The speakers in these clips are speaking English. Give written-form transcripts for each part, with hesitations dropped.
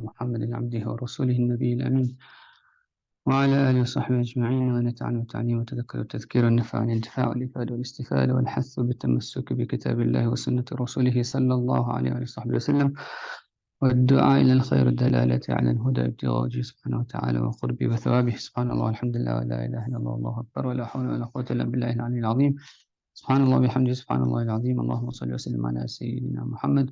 محمد عبده ورسوله النبي الأمين وعلى آله وصحبه أجمعين، ونتعلم التعليم وتذكر التذكير والنفع والانتفاع والإفادة والاستفادة والحث بالتمسك بكتاب الله وسنة رسوله صلى الله عليه وصحبه وسلم، والدعاء إلى الخير الدلالة على الهدى ابتغاء وجهه سبحانه وتعالى وقربه وثوابه. سبحان الله والحمد لله ولا إله إلا الله والله أكبر ولا حول ولا قوة إلا بالله العلي العظيم. سبحان الله وبحمده سبحان الله العظيم. اللهم صل وسلم على سيدنا محمد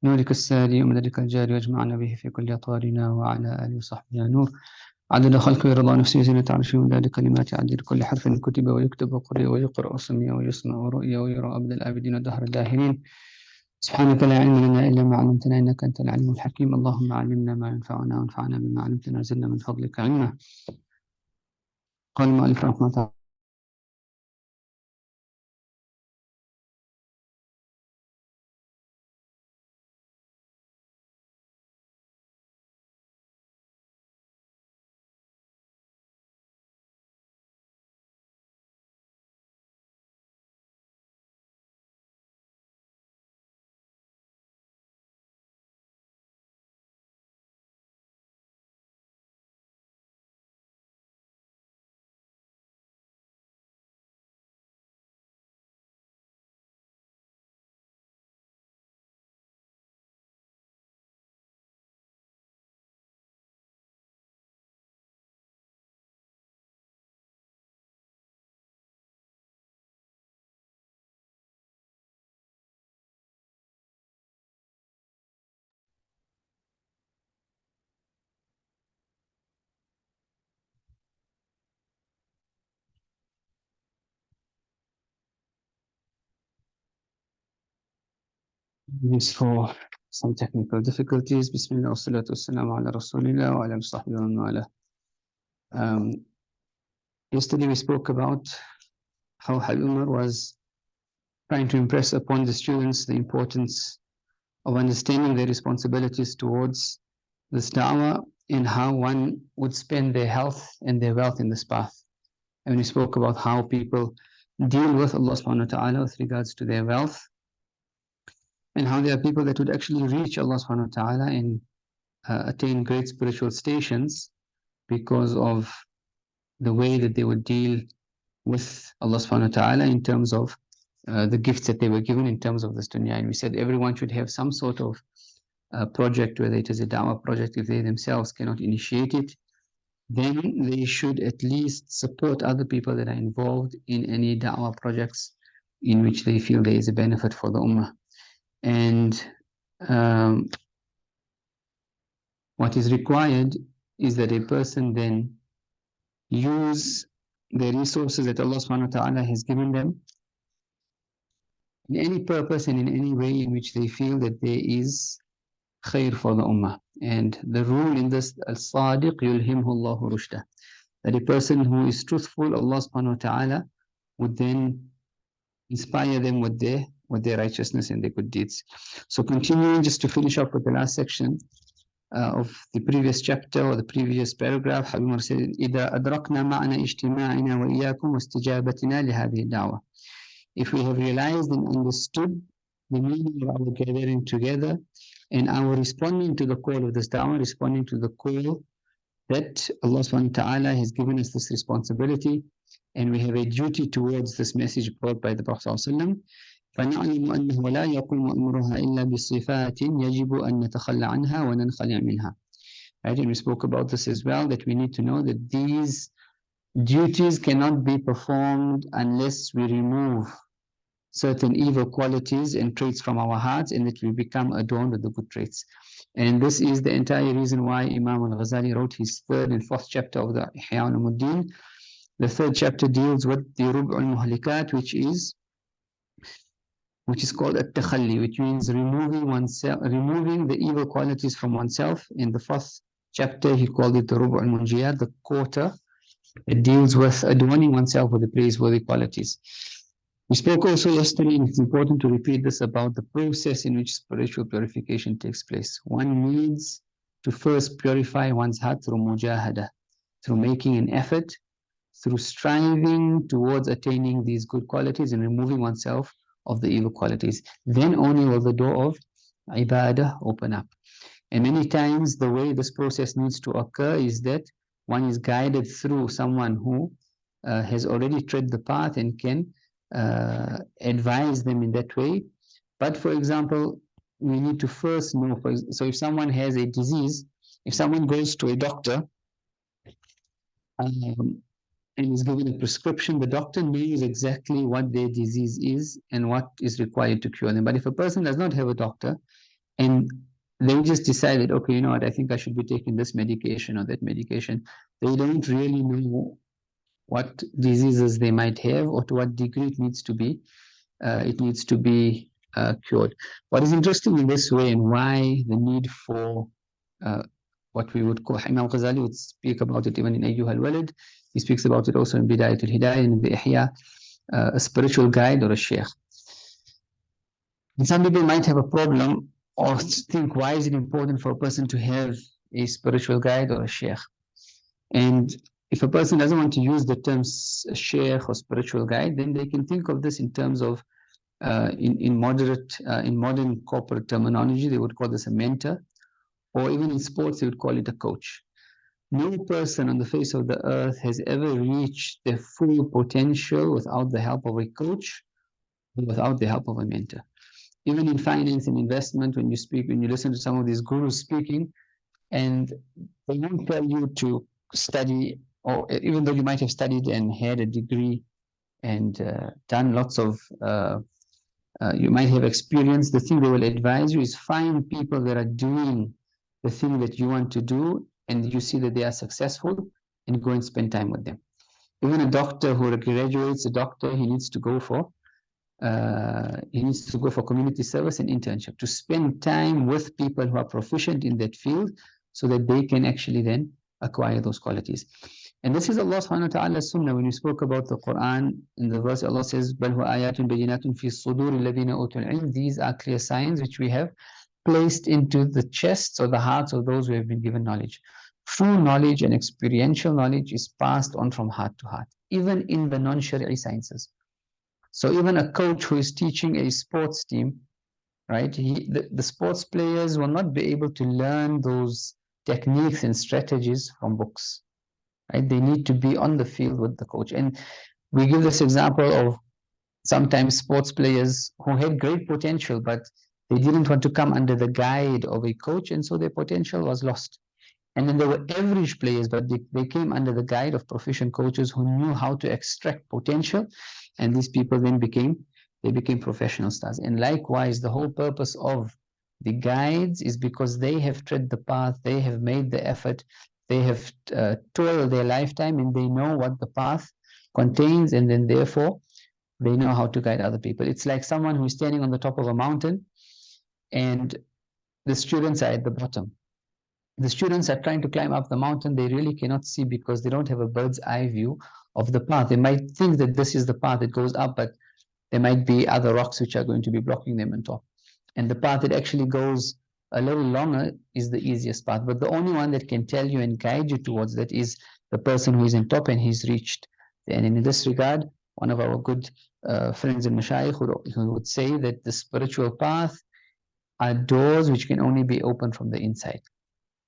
نورك الساري ومددك الجاري، واجمعنا به في كل أطوارنا وعلى آله وصحبه نور عدد خلقه ورضا نفسه زينة عرشه ومداد كلمات عدد كل حرف كتب ويكتب وقرئ ويقرأ وسمع ويسمع ورؤيا ويرى أبد الآبدين ودهر الداهرين. سبحانك لا علم لنا إلا ما علمتنا إنك أنت العليم الحكيم. اللهم علمنا ما ينفعنا وانفعنا بما علمتنا وزدنا من فضلك علما. قال المؤلف رحمه الله for some technical difficulties. Bismillah wa salatu wassalamu ala rasulillah wa ala sahbihi wa man wala. Yesterday we spoke about how Umar was trying to impress upon the students the importance of understanding their responsibilities towards this da'wah and how one would spend their health and their wealth in this path. And we spoke about how people deal with Allah subhanahu wa ta'ala with regards to their wealth, and how there are people that would actually reach Allah subhanahu wa ta'ala and attain great spiritual stations because of the way that they would deal with Allah subhanahu wa ta'ala in terms of the gifts that they were given in terms of this dunya. And we said everyone should have some sort of project, whether it is a da'wah project. If they themselves cannot initiate it, then they should at least support other people that are involved in any da'wah projects in which they feel there is a benefit for the ummah. And what is required is that a person then use the resources that Allah subhanahu wa ta'ala has given them in any purpose and in any way in which they feel that there is khair for the ummah. And the rule in this, al-sadiq yulhimhu Allahu rushda, that a person who is truthful, Allah subhanahu wa ta'ala would then inspire them with their righteousness and their good deeds. So continuing just to finish up with the last section of the previous chapter or the previous paragraph, Habib said, إِذَا أَدْرَكْنَا مَعْنَا اجْتِمَاعِنَا وَإِيَّاكُمْ وَاسْتِجَابَتِنَا لِهَذِهِ الدَّعْوَةِ. If we have realized and understood the meaning of our gathering together and our responding to the call of this da'wah, responding to the call that Allah subhanahu wa ta'ala has given us this responsibility, and we have a duty towards this message brought by the Prophet ﷺ, فَنَعْلِمُ أَنَّهُ لَا يَقُومُ أَمْرُهَا إِلَّا بِصِفَاتٍ يَجِبُ أَن نَتَخَلَّ عَنْهَا وَنَنْخَلِعْ مِنْهَا. Right? And we spoke about this as well, that we need to know that these duties cannot be performed unless we remove certain evil qualities and traits from our hearts, and that we become adorned with the good traits. And this is the entire reason why Imam al-Ghazali wrote his third and fourth chapter of the Ihya ulumuddin. The third chapter deals with the Rub' al-Muhlikat, which is called at-takhalli, which means removing the evil qualities from oneself. In the fourth chapter, he called it the Rub' al-Munjiyat, the quarter. It deals with adorning oneself with the praiseworthy qualities. We spoke also yesterday, and it's important to repeat this, about the process in which spiritual purification takes place. One needs to first purify one's heart through mujahada, through making an effort, through striving towards attaining these good qualities and removing oneself of the evil qualities. Then only will the door of ibadah open up. And many times the way this process needs to occur is that one is guided through someone who has already tread the path and can advise them in that way. But for example, we need to first know, so if someone has a disease, if someone goes to a doctor and is given a prescription, the doctor knows exactly what their disease is and what is required to cure them. But if a person does not have a doctor and they just decided, okay, you know what, I think I should be taking this medication or that medication, they don't really know what diseases they might have or to what degree it needs to be cured. What is interesting in this way and why the need for what we would call, Imam Ghazali would speak about it even in Ayyuha al-Walad. He speaks about it also in Bidayat al-Hidayah and in the Ihya, a spiritual guide or a Shaykh. And some people might have a problem or think, why is it important for a person to have a spiritual guide or a Shaykh? And if a person doesn't want to use the terms Shaykh or spiritual guide, then they can think of this in terms of in modern corporate terminology, they would call this a mentor, or even in sports, they would call it a coach. No person on the face of the earth has ever reached their full potential without the help of a coach or without the help of a mentor. Even in finance and investment, when you listen to some of these gurus speaking, and they won't tell you to study, or even though you might have studied and had a degree and done lots of you might have experience, the thing they will advise you is find people that are doing the thing that you want to do and you see that they are successful, and go and spend time with them. Even a doctor who graduates a doctor, he needs to go for community service and internship, to spend time with people who are proficient in that field so that they can actually then acquire those qualities. And this is Allah subhanahu wa ta'ala's sunnah. When we spoke about the Quran, in the verse Allah says, بَلْ هُوَ آيَاتٌ بَيِّنَاتٌ فِي الصُّدُورِ الَّذِينَ أُوتُوا الْعِلْمَ. These are clear signs which we have placed into the chests or the hearts of those who have been given knowledge. True knowledge and experiential knowledge is passed on from heart to heart, even in the non-Shari'i sciences. So even a coach who is teaching a sports team, right, the sports players will not be able to learn those techniques and strategies from books. Right? They need to be on the field with the coach. And we give this example of sometimes sports players who had great potential, but they didn't want to come under the guide of a coach, and so their potential was lost. And then there were average players, but they came under the guide of proficient coaches who knew how to extract potential, and these people then became professional stars. And likewise, the whole purpose of the guides is because they have tread the path, they have made the effort, they have toiled their lifetime, and they know what the path contains, and then therefore they know how to guide other people. It's like someone who's standing on the top of a mountain and the students are at the bottom. The students are trying to climb up the mountain. They really cannot see because they don't have a bird's eye view of the path. They might think that this is the path that goes up, but there might be other rocks which are going to be blocking them on top. And the path that actually goes a little longer is the easiest path. But the only one that can tell you and guide you towards that is the person who is on top and he's reached. And in this regard, one of our good friends and Shaykh who would say that the spiritual path are doors which can only be opened from the inside.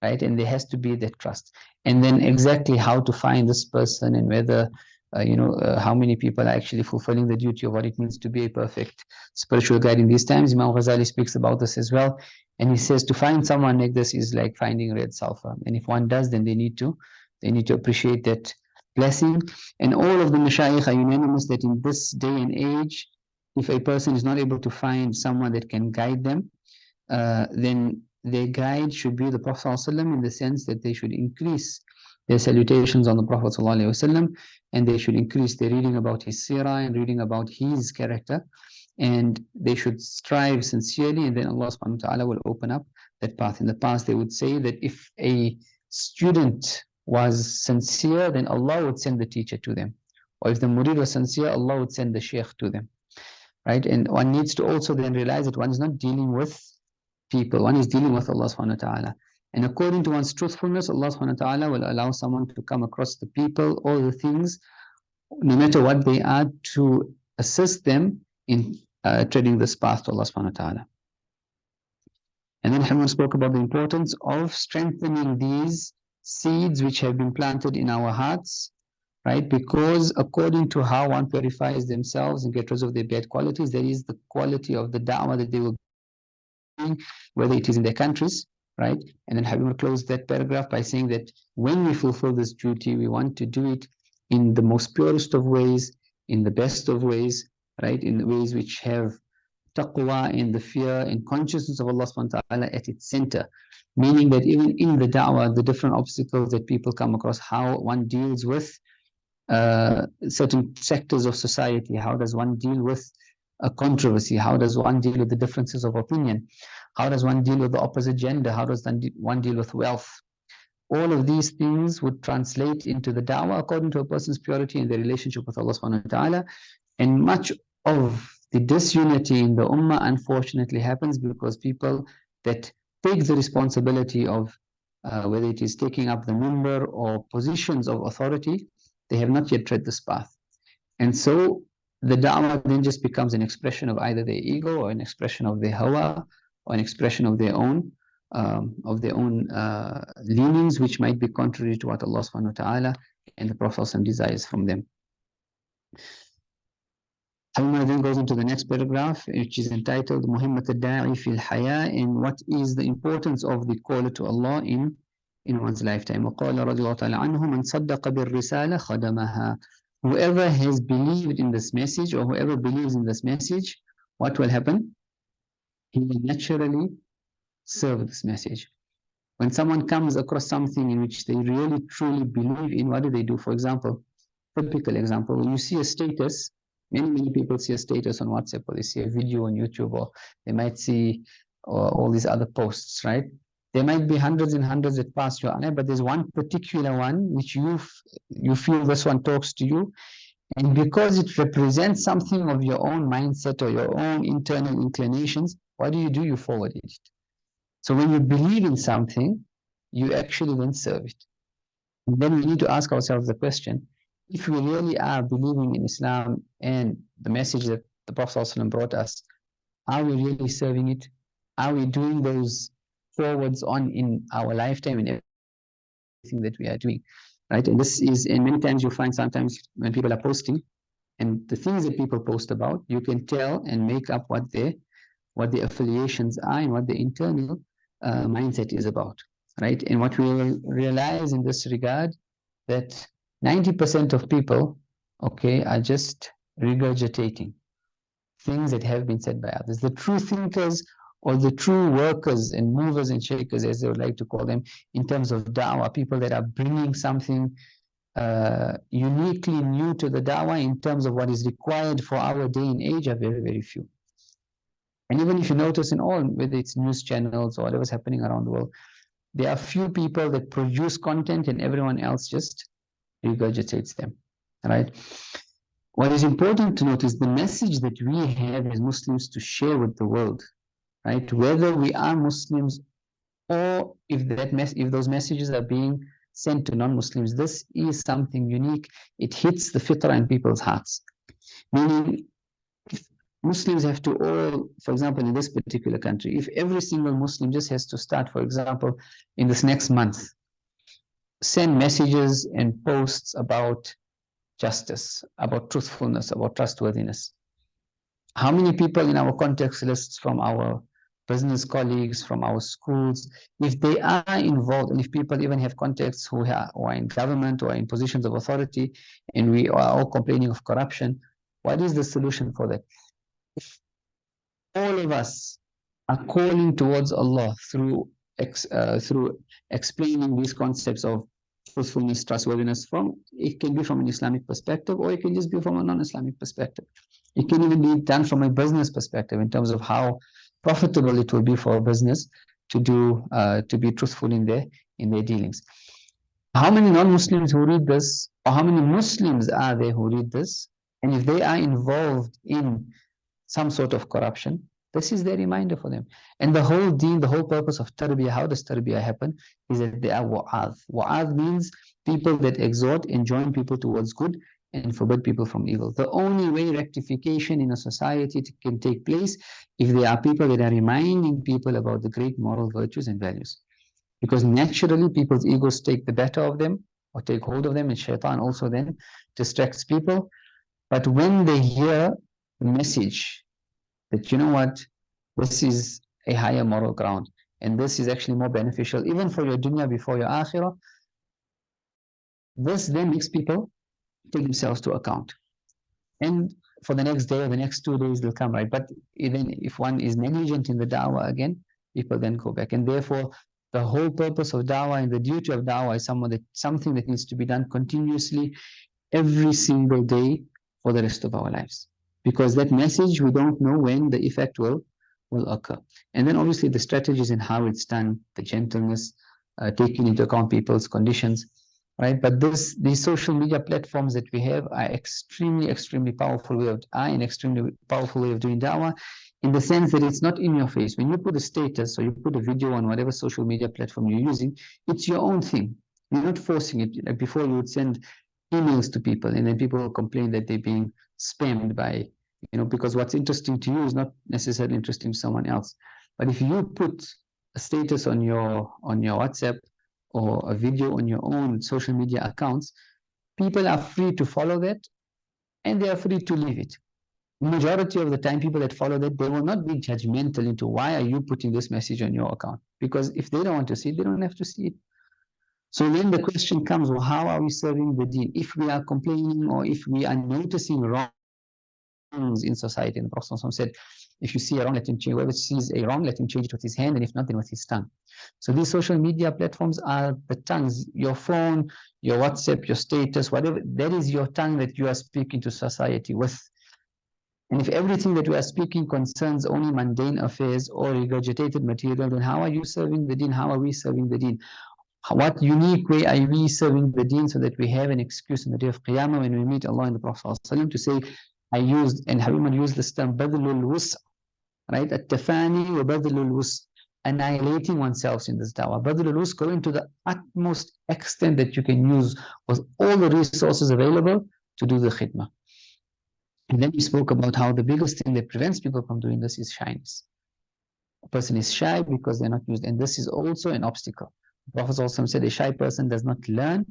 Right? And there has to be that trust. And then exactly how to find this person and whether, how many people are actually fulfilling the duty of what it means to be a perfect spiritual guide in these times. Imam Ghazali speaks about this as well. And he says to find someone like this is like finding red sulfur. And if one does, then they need to appreciate that blessing. And all of the mashayikh are unanimous that in this day and age, if a person is not able to find someone that can guide them, then their guide should be the Prophet ﷺ, in the sense that they should increase their salutations on the Prophet ﷺ, and they should increase their reading about his seerah and reading about his character, and they should strive sincerely, and then Allah subhanahu wa ta'ala will open up that path. In the past, they would say that if a student was sincere, then Allah would send the teacher to them. Or if the murid was sincere, Allah would send the shaykh to them. Right? And one needs to also then realize that one is not dealing with people, one is dealing with Allah subhanahu wa ta'ala. And according to one's truthfulness, Allah subhanahu wa ta'ala will allow someone to come across the people, all the things, no matter what they are, to assist them in treading this path to Allah subhanahu wa ta'ala. And then Habib spoke about the importance of strengthening these seeds which have been planted in our hearts, right? Because according to how one purifies themselves and get rid of their bad qualities, there is the quality of the da'wah that they will be, whether it is in their countries, right? And then Habib closed that paragraph by saying that when we fulfill this duty, we want to do it in the most purest of ways, in the best of ways, right? In the ways which have taqwa and the fear and consciousness of Allah subhanahu wa ta'ala at its center. Meaning that even in the da'wah, the different obstacles that people come across, how one deals with certain sectors of society, how does one deal with a controversy, how does one deal with the differences of opinion, how does one deal with the opposite gender, how does one deal with wealth. All of these things would translate into the da'wah according to a person's purity and their relationship with Allah subhanahu wa ta'ala. And much of the disunity in the ummah unfortunately happens because people that take the responsibility of whether it is taking up the minbar or positions of authority, they have not yet tread this path. And so the da'wah then just becomes an expression of either their ego or an expression of their hawa or an expression of their own leanings, which might be contrary to what Allah subhanahu wa ta'ala and the Prophet desires from them. Umar then goes into the next paragraph, which is entitled Muhimmat al-Da'i fil Haya, and what is the importance of the caller to Allah in one's lifetime. وقال رضي الله تعالى عنه من صدق بالرسالة خدمها. Whoever has believed in this message, or whoever believes in this message, what will happen? He will naturally serve this message. When someone comes across something in which they really truly believe in, what do? For example, typical example, when you see a status, many people see a status on WhatsApp, or they see a video on YouTube, or they might see all these other posts, right? There might be hundreds and hundreds that pass your eye, but there's one particular one which you feel this one talks to you, and because it represents something of your own mindset or your own internal inclinations, what do? You forward it. So when you believe in something, you actually then serve it. And then we need to ask ourselves the question, if we really are believing in Islam and the message that the Prophet ﷺ brought us, are we really serving it? Are we doing those forwards on in our lifetime and everything that we are doing, right? And this is, and many times you find sometimes when people are posting, and the things that people post about, you can tell and make up what their affiliations are and what the internal mindset is about, right? And what we will realize in this regard, that 90% of people, okay, are just regurgitating things that have been said by others. The true thinkers, or the true workers and movers and shakers, as they would like to call them, in terms of da'wah, people that are bringing something uniquely new to the da'wah in terms of what is required for our day and age, are very, very few. And even if you notice in all, whether it's news channels or whatever's happening around the world, there are few people that produce content and everyone else just regurgitates them, right? What is important to note is the message that we have as Muslims to share with the world, right? Whether we are Muslims or if those messages are being sent to non-Muslims, this is something unique. It hits the fitrah in people's hearts. Meaning, Muslims have to all, for example, in this particular country, if every single Muslim just has to start, for example, in this next month, send messages and posts about justice, about truthfulness, about trustworthiness. How many people in our context lists, from our business colleagues, from our schools, if they are involved, and if people even have contacts who are in government or in positions of authority, and we are all complaining of corruption, what is the solution for that? If all of us are calling towards Allah through explaining these concepts of truthfulness, trustworthiness, it can be from an Islamic perspective, or it can just be from a non-Islamic perspective. It can even be done from a business perspective in terms of how profitable it will be for a business to be truthful in their dealings. How many non-Muslims who read this, or how many Muslims are there who read this, and if they are involved in some sort of corruption, this is their reminder for them. And the whole deen, the whole purpose of tarbiyah, how does tarbiyah happen, is that they are wa'adh. Wa'adh means people that exhort and join people towards good, and forbid people from evil. The only way rectification in a society can take place if there are people that are reminding people about the great moral virtues and values. Because naturally people's egos take the better of them or take hold of them, and shaitan also then distracts people. But when they hear the message that, you know what, this is a higher moral ground, and this is actually more beneficial even for your dunya before your akhirah, this then makes people take themselves to account. And for the next day or the next 2 days, they'll come, right? But even if one is negligent in the da'wah again, people then go back. And therefore, the whole purpose of da'wah and the duty of da'wah is something that needs to be done continuously every single day for the rest of our lives. Because that message, we don't know when the effect will occur. And then obviously the strategies and how it's done, the gentleness, taking into account people's conditions, right? But these social media platforms that we have are extremely powerful way of doing da'wah, in the sense that it's not in your face. When you put a status or you put a video on whatever social media platform you're using, it's your own thing. You're not forcing it. Like before, you would send emails to people, and then people will complain that they're being spammed by, because what's interesting to you is not necessarily interesting to someone else. But if you put a status on your WhatsApp or a video on your own social media accounts, people are free to follow that, and they are free to leave it. Majority of the time, people that follow that, they will not be judgmental into why are you putting this message on your account, because if they don't want to see it, they don't have to see it. So then the question comes, well, how are we serving the deen? If we are complaining or if we are noticing wrongs in society, and the Prophet said, if you see a wrong, let him change. Whoever sees a wrong, let him change it with his hand, and if not, then with his tongue. So these social media platforms are the tongues. Your phone, your WhatsApp, your status, whatever, that is your tongue that you are speaking to society with. And if everything that we are speaking concerns only mundane affairs or regurgitated material, then how are you serving the deen? How are we serving the deen? What unique way are we serving the deen so that we have an excuse on the day of Qiyamah when we meet Allah and the Prophet ﷺ to say, Habib used this term, badlul wus', right? At-tafani wa badlul wus', annihilating oneself in this da'wah. Badlul wus', going to the utmost extent that you can use with all the resources available to do the khidmah. And then we spoke about how the biggest thing that prevents people from doing this is shyness. A person is shy because they're not used, and this is also an obstacle. The Prophet also said a shy person does not learn,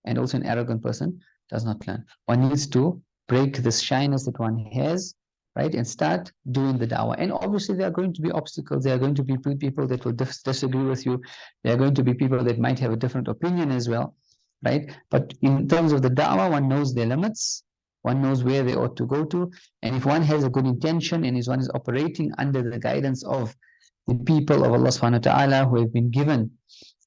and also an arrogant person does not learn. One needs to break this shyness that one has, right, and start doing the da'wah. And obviously there are going to be obstacles. There are going to be people that will disagree with you. There are going to be people that might have a different opinion as well, right? But in terms of the da'wah, one knows their limits. One knows where they ought to go to. And if one has a good intention and one is operating under the guidance of the people of Allah subhanahu wa ta'ala who have been given,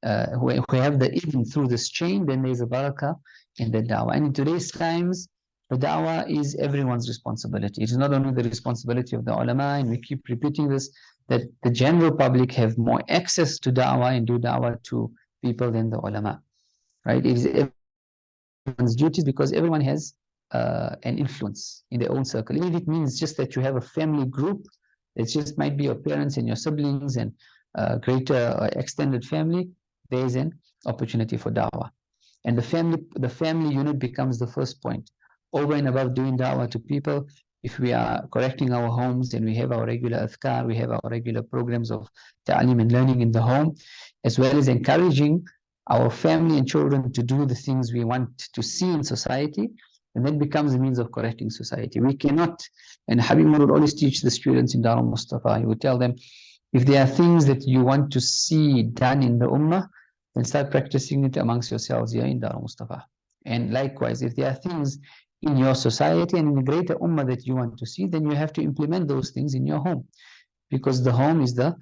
who have the ilm through this chain, then there is a barakah in the da'wah. And in today's times, the da'wah is everyone's responsibility. It is not only the responsibility of the ulama, and we keep repeating this, that the general public have more access to da'wah and do da'wah to people than the ulama, right? It is everyone's duties because everyone has an influence in their own circle. Even if it means just that you have a family group, it just might be your parents and your siblings and greater extended family, there is an opportunity for da'wah. And the family unit becomes the first point. Over and above doing da'wah to people, if we are correcting our homes and we have our regular adhkar, we have our regular programs of ta'aleem and learning in the home, as well as encouraging our family and children to do the things we want to see in society, and that becomes a means of correcting society. We cannot, and Habib would always teach the students in Darul Mustafa, he would tell them, if there are things that you want to see done in the ummah, then start practicing it amongst yourselves here in Darul Mustafa. And likewise, if there are things in your society and in the greater ummah that you want to see, then you have to implement those things in your home, because the home is the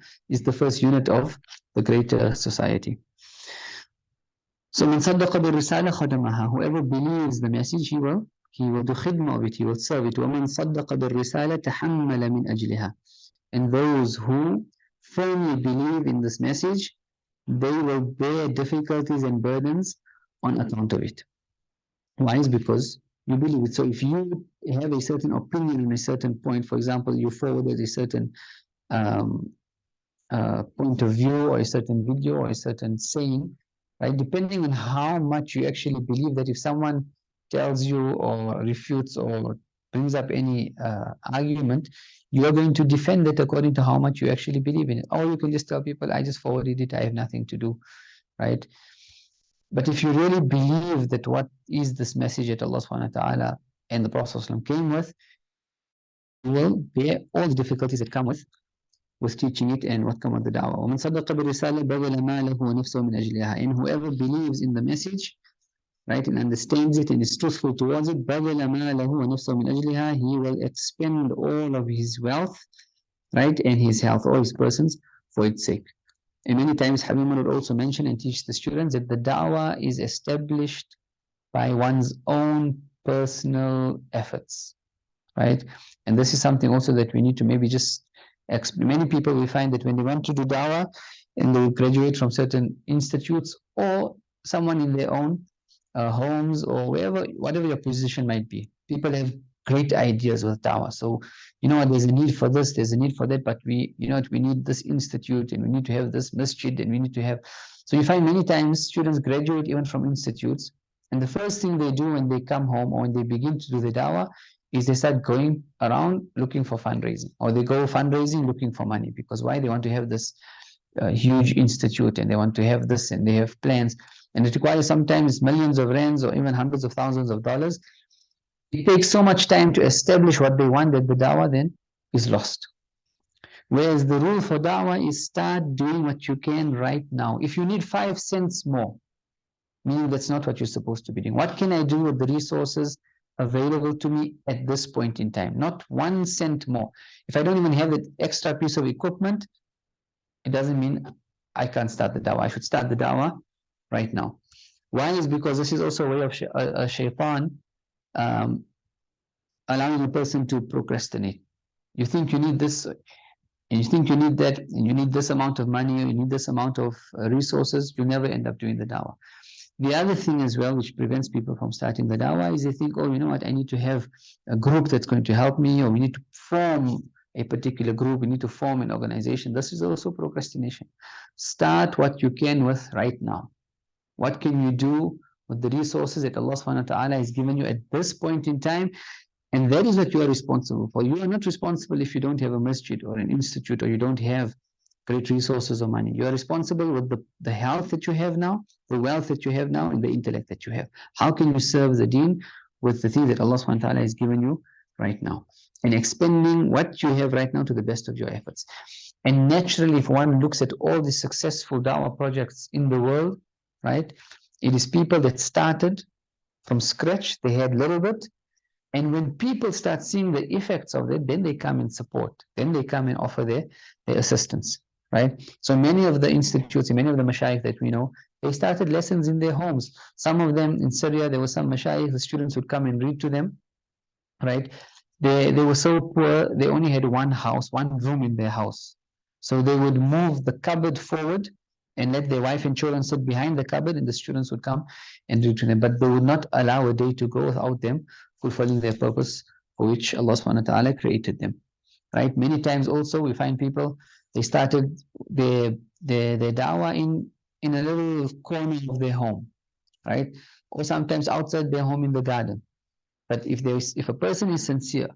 first unit of the greater society. So من صدق بالرسالة خدمها, whoever believes the message, he will do khidmah of it, he will serve it. ومن صدق بالرسالة تحمل من أجلها, and those who firmly believe in this message, they will bear difficulties and burdens on account of it. Why? Is because you believe it. So if you have a certain opinion on a certain point, for example, you forwarded a certain point of view or a certain video or a certain saying, right? Depending on how much you actually believe that, if someone tells you or refutes or brings up any argument, you are going to defend it according to how much you actually believe in it. Or you can just tell people, I just forwarded it, I have nothing to do, right? But if you really believe that what is this message that Allah subhanahu wa ta'ala and the Prophet came with, you will bear all the difficulties that come with teaching it and what come with the da'wah. وَمَنْ صَدَّقَ بِالرِّسَالَةِ بَذَلَ مَالَهُ وَنَفْسَهُ مِنْ أَجْلِهَا. And whoever believes in the message, right, and understands it and is truthful towards it, بَذَلَ مَالَهُ وَنَفْسَهُ مِنْ أَجْلِهَا, he will expend all of his wealth, right, and his health, all his persons, for its sake. And many times Habib would also mention and teach the students that the da'wah is established by one's own personal efforts, right? And this is something also that we need to maybe just explain. Many people, we find that when they want to do da'wah and they graduate from certain institutes or someone in their own homes or wherever, whatever your position might be, people have great ideas with da'wah. So, you know what, there's a need for this, there's a need for that, but we, you know what, we need this institute and we need to have this masjid and we need to have. So you find many times students graduate even from institutes, and the first thing they do when they come home or when they begin to do the da'wah is they start going around looking for fundraising, or they go fundraising looking for money. Because why? They want to have this huge institute and they want to have this and they have plans, and it requires sometimes millions of rands or even hundreds of thousands of dollars. It takes so much time to establish what they want that the da'wah then is lost. Whereas the rule for da'wah is start doing what you can right now. If you need 5 cents more, meaning that's not what you're supposed to be doing. What can I do with the resources available to me at this point in time? Not 1 cent more. If I don't even have that extra piece of equipment, it doesn't mean I can't start the da'wah. I should start the da'wah right now. Why? Is because this is also a way of a shaitan allowing a person to procrastinate. You think you need this, and you think you need that, and you need this amount of money, or you need this amount of resources, you never end up doing the da'wah. The other thing as well, which prevents people from starting the da'wah, is they think, oh, you know what, I need to have a group that's going to help me, or we need to form a particular group, we need to form an organization. This is also procrastination. Start what you can with right now. What can you do with the resources that Allah subhanahu wa ta'ala has given you at this point in time? And that is what you are responsible for. You are not responsible if you don't have a masjid or an institute, or you don't have great resources or money. You are responsible with the health that you have now, the wealth that you have now, and the intellect that you have. How can you serve the deen with the things that Allah subhanahu wa ta'ala has given you right now? And expending what you have right now to the best of your efforts. And naturally, if one looks at all the successful da'wah projects in the world, right, it is people that started from scratch, they had little bit, and when people start seeing the effects of it, then they come and support, then they come and offer their assistance, right? So many of the institutes and many of the mashayikh that we know, they started lessons in their homes. Some of them in Syria, there were some mashayikh, the students would come and read to them, right? They were so poor, they only had one house, one room in their house. So they would move the cupboard forward and let their wife and children sit behind the cupboard, and the students would come and read to them. But they would not allow a day to go without them fulfilling their purpose for which Allah subhanahu wa ta'ala created them, right? Many times also we find people, they started their da'wah in a little corner of their home, right? Or sometimes outside their home in the garden. But if a person is sincere,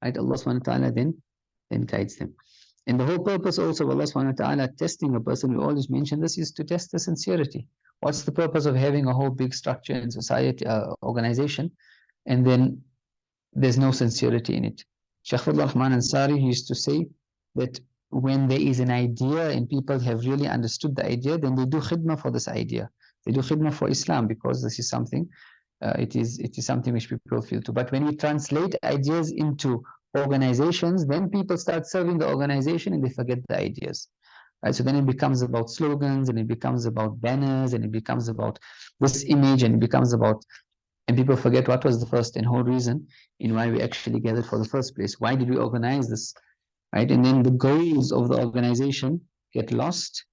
right, Allah subhanahu wa ta'ala then guides them. And the whole purpose also of Allah subhanahu wa ta'ala testing a person, we always mention this, is to test the sincerity. What's the purpose of having a whole big structure in society, organization, and then there's no sincerity in it? Shaykh Rahman Ansari used to say that when there is an idea and people have really understood the idea, then they do khidmah for this idea. They do khidmah for Islam, because this is something, it is something which people feel to. But when we translate ideas into organizations, then people start serving the organization and they forget the ideas. Right? So then it becomes about slogans, and it becomes about banners, and it becomes about this image, and it becomes about, and people forget what was the first and whole reason in why we actually gathered for the first place. Why did we organize this? Right? And then the goals of the organization get lost,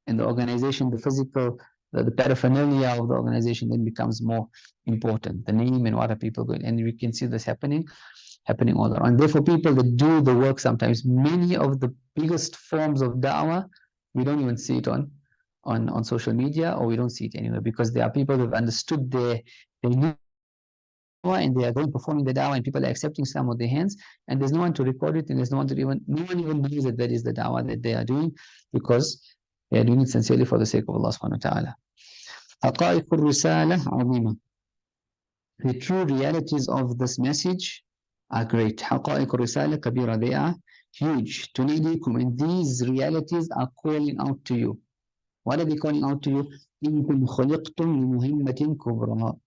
and the organization, the physical, the paraphernalia of the organization then becomes more important. The name and what are people going, and we can see this happening all around. And therefore, people that do the work, sometimes many of the biggest forms of da'wah, we don't even see it on social media, or we don't see it anywhere, because there are people who have understood their need and they are going performing the da'wah and people are accepting Islam with their hands, and there's no one to record it, and there's no one even knows that that is the da'wah that they are doing, because they are doing it sincerely for the sake of Allah subhanahu wa ta'ala. حقائق الرسالة عظيمة. The true realities of this message are great. حقائق الرسالة كبيرة. They are huge. تناديكم, and these realities are calling out to you. What are they calling out to you? إنكم خلقتم لمهمة كبرى.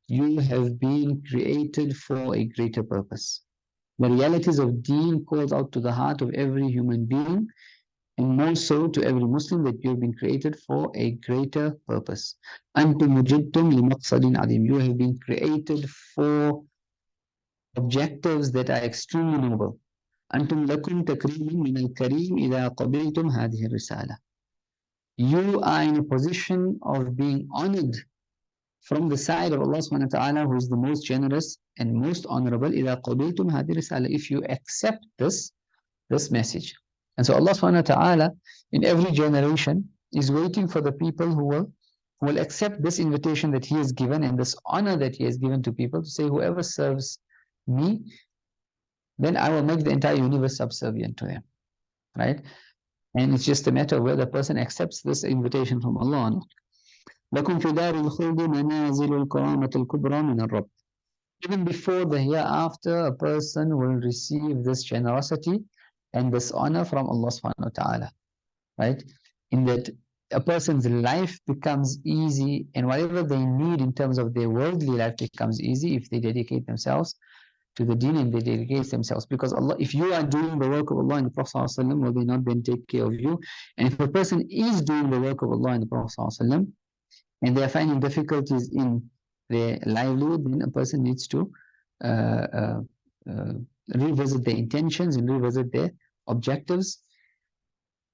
You have been created for a greater purpose. The realities of deen calls out to the heart of every human being, and more so to every Muslim, that you have been created for a greater purpose. أنتم وجدتم لمقصد عظيم. You have been created for objectives that are extremely noble. أنتم لكم تكريم من الكريم إذا قبلتم هذه الرسالة. You are in a position of being honored from the side of Allah subhanahu wa ta'ala, who is the most generous and most honorable. إذا قبلتم هذه الرسالة. If you accept this message. And so Allah subhanahu wa ta'ala in every generation is waiting for the people who will accept this invitation that He has given and this honor that He has given to people, to say, whoever serves me, then I will make the entire universe subservient to them. Right? And it's just a matter of whether the person accepts this invitation from Allah or not. لكم في دار الخلد منازل الكرامة الكبرى من الرب. Even before the hereafter, a person will receive this generosity and this honor from Allah subhanahu wa ta'ala. Right? In that a person's life becomes easy, and whatever they need in terms of their worldly life becomes easy if they dedicate themselves to the deen and they dedicate themselves. Because Allah, if you are doing the work of Allah and the Prophet ﷺ, will they not then take care of you? And if a person is doing the work of Allah and the Prophet ﷺ, and they are finding difficulties in their livelihood, then a person needs to revisit their intentions and revisit their objectives.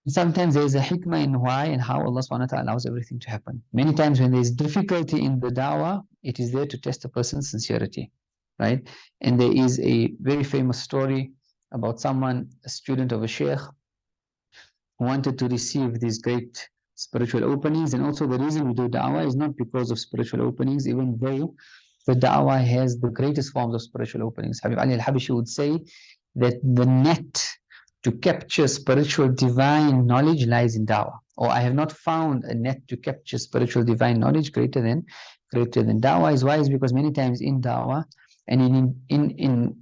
Sometimes there is a hikmah in why and how Allah subhanahu wa ta'ala allows everything to happen. Many times when there is difficulty in the da'wah, it is there to test a person's sincerity. Right? And there is a very famous story about someone, a student of a Shaykh, who wanted to receive these great spiritual openings. And also the reason we do da'wah is not because of spiritual openings, even though the da'wah has the greatest forms of spiritual openings. Habib al-Habashi would say that the net to capture spiritual divine knowledge lies in da'wah. Or I have not found a net to capture spiritual divine knowledge greater than da'wah. Is why? Is because many times in da'wah and in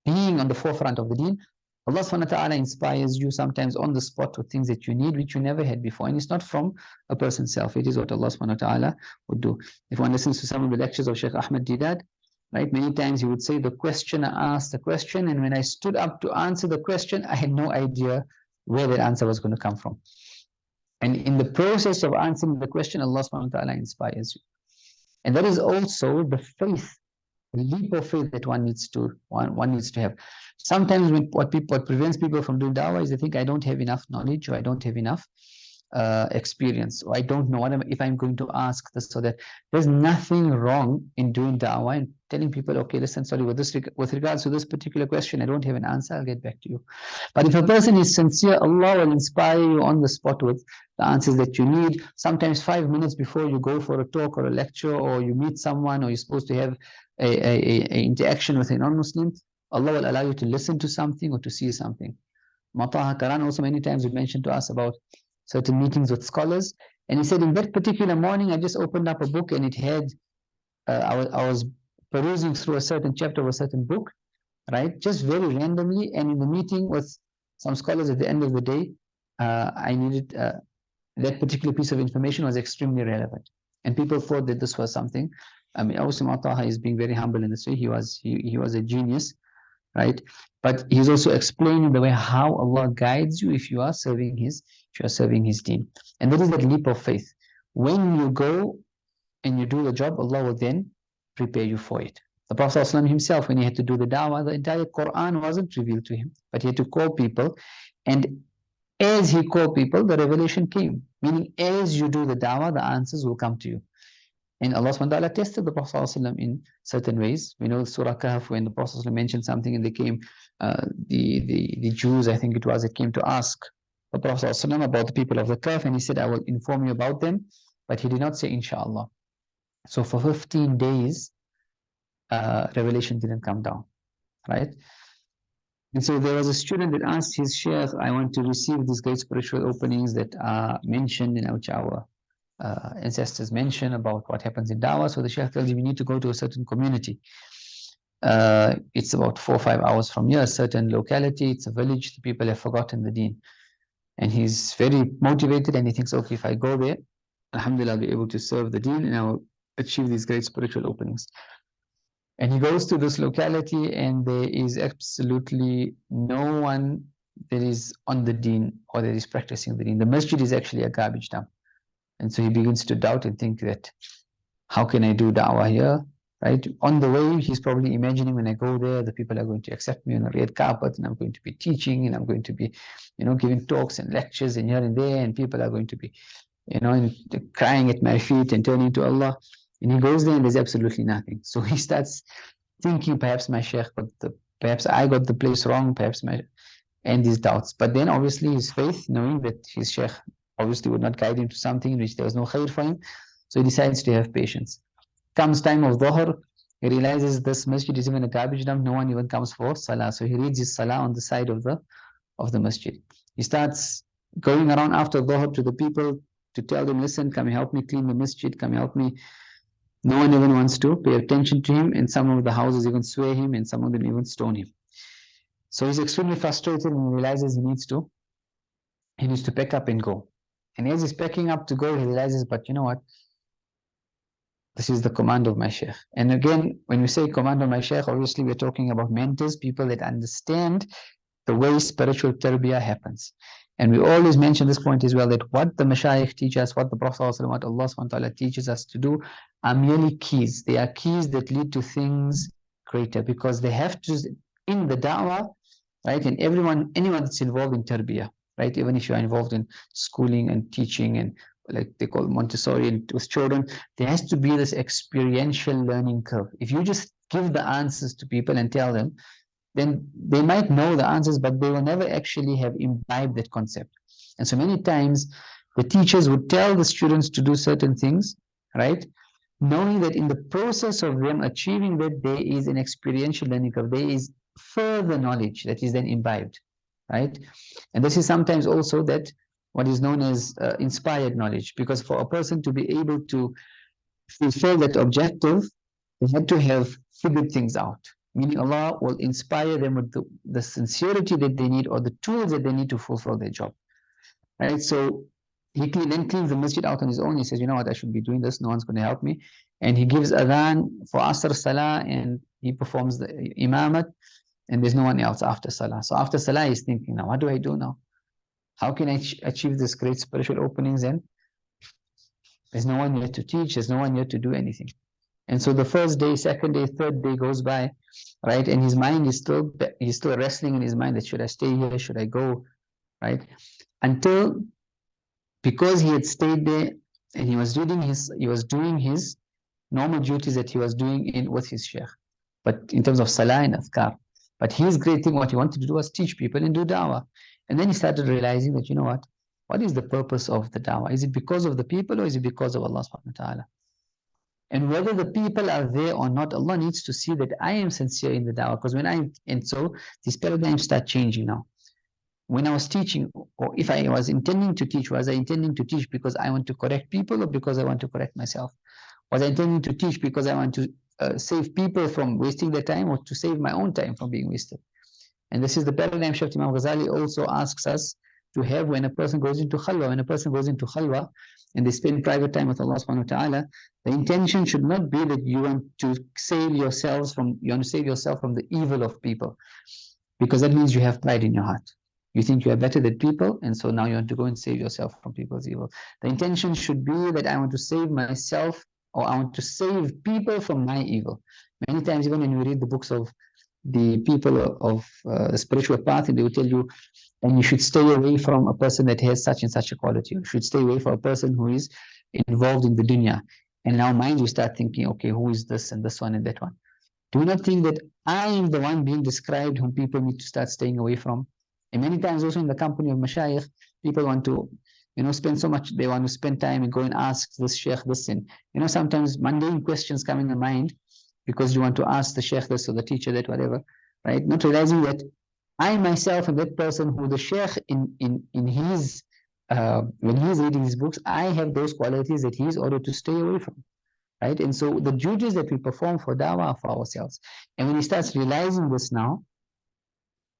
being on the forefront of the deen, Allah subhanahu wa ta'ala inspires you sometimes on the spot with things that you need, which you never had before. And it's not from a person's self. It is what Allah subhanahu wa ta'ala would do. If one listens to some of the lectures of Shaykh Ahmad Didat, right, many times he would say, the questioner asked the question, and when I stood up to answer the question, I had no idea where that answer was going to come from. And in the process of answering the question, Allah subhanahu wa ta'ala inspires you. And that is also the faith, the leap of faith that one needs to have. Sometimes what prevents people from doing da'wah is they think, I don't have enough knowledge, or I don't have enough experience, or I don't know if I'm going to ask this or that. There's nothing wrong in doing da'wah and telling people, okay, listen, sorry, with regards to this particular question, I don't have an answer, I'll get back to you. But if a person is sincere, Allah will inspire you on the spot with the answers that you need. Sometimes 5 minutes before you go for a talk or a lecture, or you meet someone, or you're supposed to have a interaction with a non-Muslim, Allah will allow you to listen to something or to see something. Mataha Quran also many times would mention to us about certain meetings with scholars, and he said, in that particular morning I just opened up a book, and it had I was perusing through a certain chapter of a certain book, right, just very randomly, and in the meeting with some scholars at the end of the day, I needed that particular piece of information was extremely relevant, and people thought that this was something. I mean, obviously Mataha is being very humble in this way. He was a genius, right? But he's also explaining the way how Allah guides you if you are serving His deen. And that is that leap of faith. When you go and you do the job, Allah will then prepare you for it. The Prophet ﷺ himself, when he had to do the da'wah, the entire Quran wasn't revealed to him, but he had to call people, and as he called people, the revelation came. Meaning, as you do the da'wah, the answers will come to you. And Allah subhanahu wa ta'ala tested the Prophet ﷺ in certain ways. We know Surah Kahf, when the Prophet ﷺ mentioned something, and they came, the Jews, I think it was, that came to ask the Prophet ﷺ about the people of the Kahf, and he said, I will inform you about them, but he did not say inshallah. So for 15 days, revelation didn't come down, right? And so there was a student that asked his Shaykh, I want to receive these great spiritual openings that are mentioned in which our ancestors mention about what happens in Dawah. So the Shaykh tells him, you need to go to a certain community. It's about 4 or 5 hours from here, a certain locality. It's a village. The people have forgotten the deen. And he's very motivated and he thinks, okay, if I go there, alhamdulillah, I'll be able to serve the deen and I'll achieve these great spiritual openings. And he goes to this locality and there is absolutely no one that is on the deen or that is practicing the deen. The masjid is actually a garbage dump. And so he begins to doubt and think that, how can I do da'wah here, right? On the way, he's probably imagining when I go there, the people are going to accept me on a red carpet and I'm going to be teaching and I'm going to be, giving talks and lectures and here and there and people are going to be, crying at my feet and turning to Allah. And he goes there and there's absolutely nothing. So he starts thinking, perhaps my Shaykh perhaps I got the place wrong, and these doubts. But then obviously his faith, knowing that his Shaykh obviously would not guide him to something in which there was no khair for him, so he decides to have patience. Comes time of Dhuhr, he realizes this masjid is even a garbage dump, no one even comes for salah. So he reads his salah on the side of the masjid. He starts going around after Dhuhr to the people to tell them, listen, come help me clean the masjid, come help me. No one even wants to pay attention to him, and some of the houses even swear him, and some of them even stone him. So he's extremely frustrated and he realizes he needs to pack up and go. And as he's packing up to go, he realizes, but you know what? This is the command of my Shaykh. And again, when we say command of my Shaykh, obviously we're talking about mentors, people that understand the way spiritual tarbiyah happens. And we always mention this point as well, that what the Mashayikh teach us, what the Prophet ﷺ, what Allah SWT teaches us to do are merely keys. They are keys that lead to things greater, because they have to, in the da'wah, right, and anyone that's involved in tarbiyah, right, even if you are involved in schooling and teaching and like they call Montessori and with children, there has to be this experiential learning curve. If you just give the answers to people and tell them, then they might know the answers, but they will never actually have imbibed that concept. And so many times the teachers would tell the students to do certain things, right, knowing that in the process of them achieving that, there is an experiential learning curve, there is further knowledge that is then imbibed, right? And this is sometimes also that what is known as inspired knowledge, because for a person to be able to fulfill that objective, they had to have figured things out. Meaning Allah will inspire them with the sincerity that they need or the tools that they need to fulfill their job. Right? So he then cleans the masjid out on his own. He says, you know what, I should be doing this. No one's going to help me. And he gives adhan for Asr Salah and he performs the imamat and there's no one else after Salah. So after Salah, he's thinking, now what do I do now? How can I achieve this great spiritual openings? And there's no one here to teach. There's no one here to do anything. And so the first day, second day, third day goes by, right? And his mind is still wrestling in his mind that should I stay here? Should I go? Right? Until, because he had stayed there and he was doing his normal duties that he was doing with his Shaykh, but in terms of salah and azkar. But his great thing, what he wanted to do was teach people and do da'wah. And then he started realizing that, you know what is the purpose of the da'wah? Is it because of the people or is it because of Allah subhanahu wa ta'ala? And whether the people are there or not, Allah needs to see that I am sincere in the da'wah. Because and so these paradigms start changing now. When I was teaching, or if I was intending to teach, was I intending to teach because I want to correct people or because I want to correct myself? Was I intending to teach because I want to save people from wasting their time or to save my own time from being wasted? And this is the paradigm shift Imam Ghazali also asks us to have when a person goes into khalwa. When a person goes into khalwa and they spend private time with Allah subhanahu wa ta'ala, the intention should not be that you want to save yourself from the evil of people, because that means you have pride in your heart. You think you are better than people, and so now you want to go and save yourself from people's evil. The intention should be that I want to save myself, or I want to save people from my evil. Many times, even when you read the books of the people of the spiritual path, and they will tell you, and you should stay away from a person that has such and such a quality. You should stay away from a person who is involved in the dunya. And now mind, you start thinking, okay, who is this and this one and that one? Do not think that I am the one being described whom people need to start staying away from. And many times also in the company of Mashayikh, people want to, spend so much, they want to spend time and go and ask this Shaykh this and, sometimes mundane questions come in the mind. because you want to ask the Shaykh this or the teacher that, whatever, right? Not realizing that I myself am that person who the Shaykh in his when he's reading his books, I have those qualities that he is ordered to stay away from, right? And so the duties that we perform for dawah are for ourselves. And when he starts realizing this now,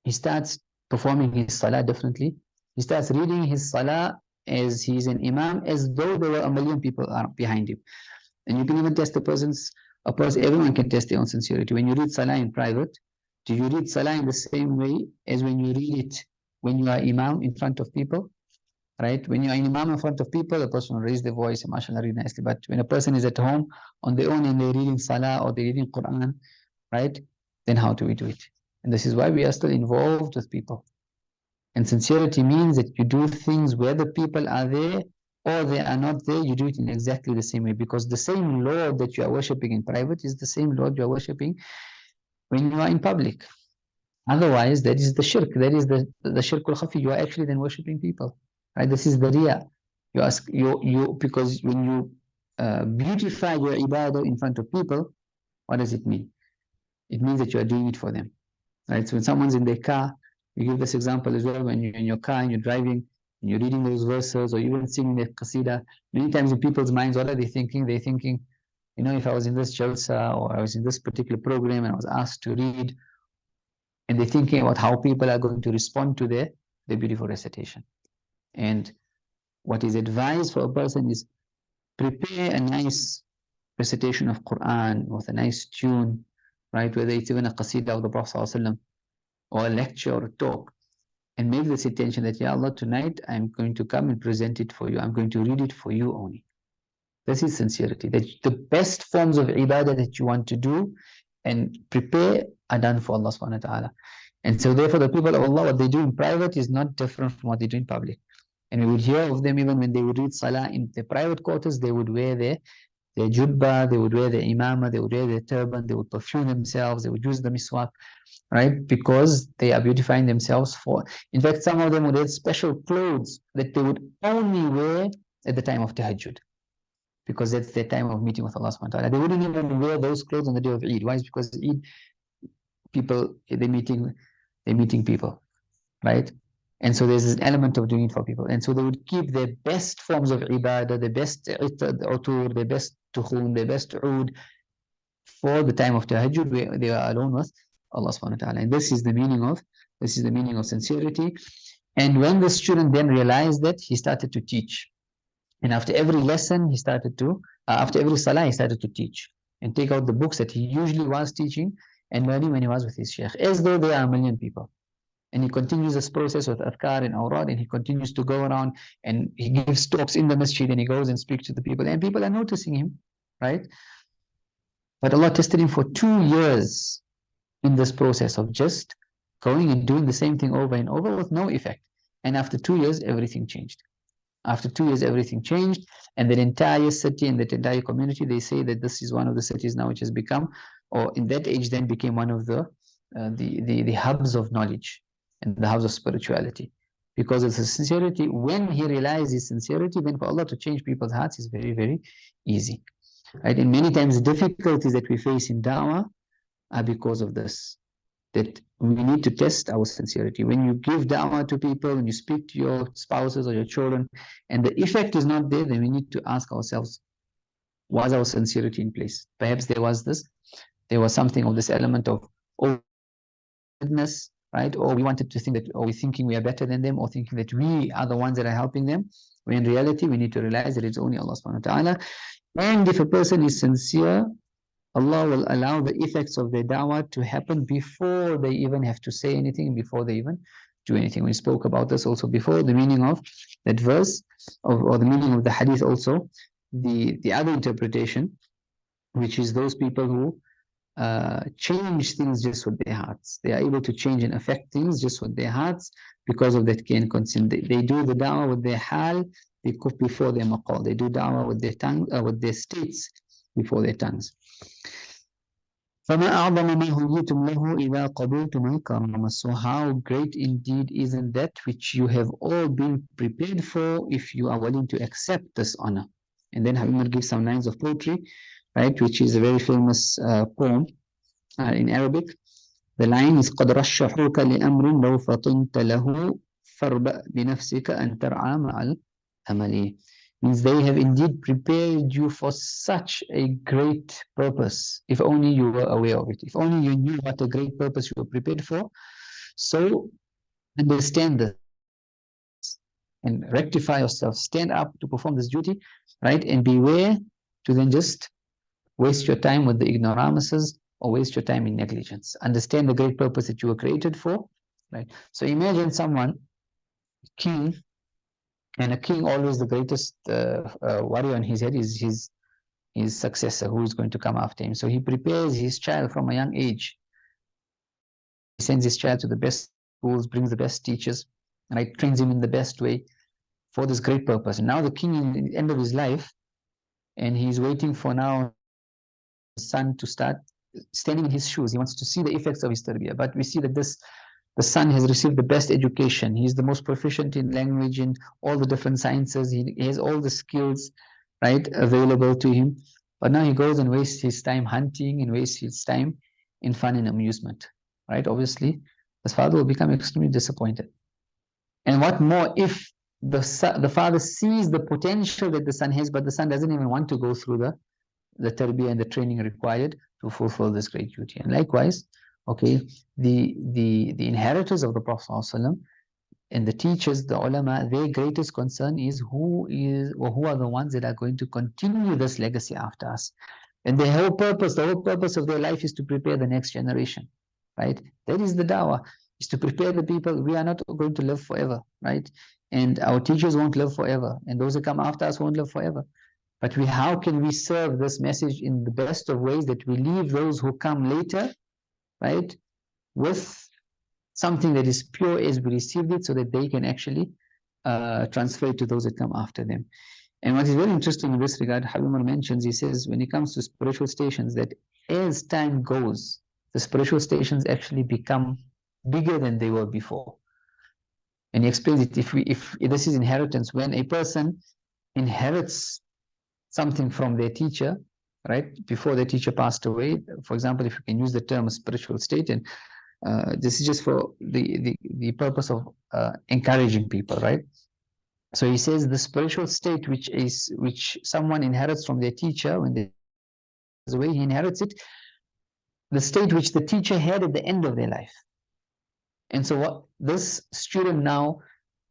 he starts performing his salah differently. He starts reading his salah as he's an imam, as though there were a million people behind him. And you can even test everyone can test their own sincerity. When you read salah in private, do you read salah in the same way as when you read it when you are imam in front of people? Right? When you are an imam in front of people, the person will raise their voice and mashallah read nicely. But when a person is at home on their own and they're reading salah or they're reading Quran, right? Then how do we do it? And this is why we are still involved with people. And sincerity means that you do things whether people are there or they are not there, you do it in exactly the same way, because the same Lord that you are worshipping in private is the same Lord you are worshipping when you are in public. Otherwise, that is the shirk, that is the shirk al-khafi. You are actually then worshipping people, right? This is the riya. You ask because when you beautify your ibadah in front of people, what does it mean? It means that you are doing it for them, right? So when someone's in their car, you give this example as well, when you're in your car and you're driving and you're reading those verses or even singing the qasida, many times in people's minds, what are they thinking? They're thinking, you know, if I was in this jalsa or I was in this particular program and I was asked to read, and they're thinking about how people are going to respond to their beautiful recitation. And what is advised for a person is prepare a nice recitation of Quran with a nice tune, right? Whether it's even a qasida of the Prophet ﷺ, or a lecture or a talk, and make this intention that, Ya Allah, tonight I'm going to come and present it for you. I'm going to read it for you only. This is sincerity. That the best forms of ibadah that you want to do and prepare are done for Allah subhanahu wa ta'ala. And so therefore the people of Allah, what they do in private is not different from what they do in public. And we would hear of them even when they would read salah in their private quarters, they would wear their jubba, they would wear their imama, they would wear their turban, they would perfume themselves, they would use the miswak, right? Because they are beautifying themselves for. In fact, some of them would have special clothes that they would only wear at the time of tahajjud, because that's their time of meeting with Allah subhanahu wa ta'ala. They wouldn't even wear those clothes on the day of Eid. Why? It's because Eid, people, they're meeting people, right? And so there's this element of doing it for people. And so they would keep their best forms of ibadah, the best utur, the best tukhun, the best oud for the time of tahajjud, where they are alone with Allah subhanahu wa ta'ala. And this is the meaning of sincerity. And when the student then realized that, he started to teach. And after every lesson, he started to, after every salah, he started to teach and take out the books that he usually was teaching and learning when he was with his shaykh, as though there are a million people. And he continues this process with adhkar and awrad, and he continues to go around and he gives talks in the masjid and he goes and speaks to the people, and people are noticing him, right? But Allah tested him for 2 years in this process of just going and doing the same thing over and over with no effect. And after 2 years, everything changed. After 2 years, everything changed, and that entire city and that entire community, they say that this is one of the cities now which has become, or in that age then became one of the hubs of knowledge and the hubs of spirituality, because of the sincerity. When he realizes sincerity, then for Allah to change people's hearts is very, very easy, right? And many times the difficulties that we face in da'wah are because of this, that we need to test our sincerity. When you give da'wah to people, when you speak to your spouses or your children, and the effect is not there, then we need to ask ourselves, was our sincerity in place? Perhaps there was something of this element of goodness, right? Or we wanted to think that, or we're thinking we are better than them, or thinking that we are the ones that are helping them, when in reality we need to realize that it's only Allah subhanahu wa ta'ala. And if a person is sincere, Allah will allow the effects of their da'wah to happen before they even have to say anything, before they even do anything. We spoke about this also before, the meaning of that verse, or the meaning of the hadith also. The other interpretation, which is those people who change things just with their hearts. They are able to change and affect things just with their hearts because of that kain consent. They do the da'wah with their hal before their maqal. They do da'wah with their tongue, with their states before their tongues. فَمَا أَعْظَمَ مَا هُيِّتُمْ لَهُ إِذَا قَبُلْتُمُ الْكَرَامَ. So how great indeed isn't that which you have all been prepared for if you are willing to accept this honor. And then Umar gives some lines of poetry right, which is a very famous poem in Arabic. The line is قد رشحوك لأمر لو فطنت له فاربأ بنفسك أن ترعى مع الأمل. Means they have indeed prepared you for such a great purpose, if only you were aware of it, if only you knew what a great purpose you were prepared for. So understand this and rectify yourself, stand up to perform this duty, right? And beware to then just waste your time with the ignoramuses or waste your time in negligence. Understand the great purpose that you were created for, right? So imagine someone, king, and a king always the greatest warrior on his head is his successor who is going to come after him. So he prepares his child from a young age. He sends his child to the best schools, brings the best teachers, right? Trains him in the best way for this great purpose. And now the king in the end of his life, and he's waiting for now his son to start standing in his shoes. He wants to see the effects of his tarbiyah. But we see that the son has received the best education. He's the most proficient in language, in all the different sciences. He has all the skills, right, available to him. But now he goes and wastes his time hunting and wastes his time in fun and amusement, right? Obviously, his father will become extremely disappointed. And what more if the father sees the potential that the son has, but the son doesn't even want to go through the tarbiyah and the training required to fulfill this great duty. And likewise, okay, the inheritors of the Prophet ﷺ and the teachers, the ulama, their greatest concern is who are the ones that are going to continue this legacy after us. And the whole purpose of their life is to prepare the next generation, right? That is the dawah, is to prepare the people. We are not going to live forever, right? And our teachers won't live forever, and those who come after us won't live forever. But how can we serve this message in the best of ways that we leave those who come later, right, with something that is pure as we received it, so that they can actually transfer it to those that come after them. And what is very interesting in this regard, Habib mentions, he says, when it comes to spiritual stations, that as time goes, the spiritual stations actually become bigger than they were before. And he explains it, if this is inheritance, when a person inherits something from their teacher, right, before their teacher passed away, for example, if you can use the term spiritual state, and this is just for the purpose of encouraging people, right? So he says the spiritual state which someone inherits from their teacher when they pass away, he inherits it, the state which the teacher had at the end of their life. And so what this student now,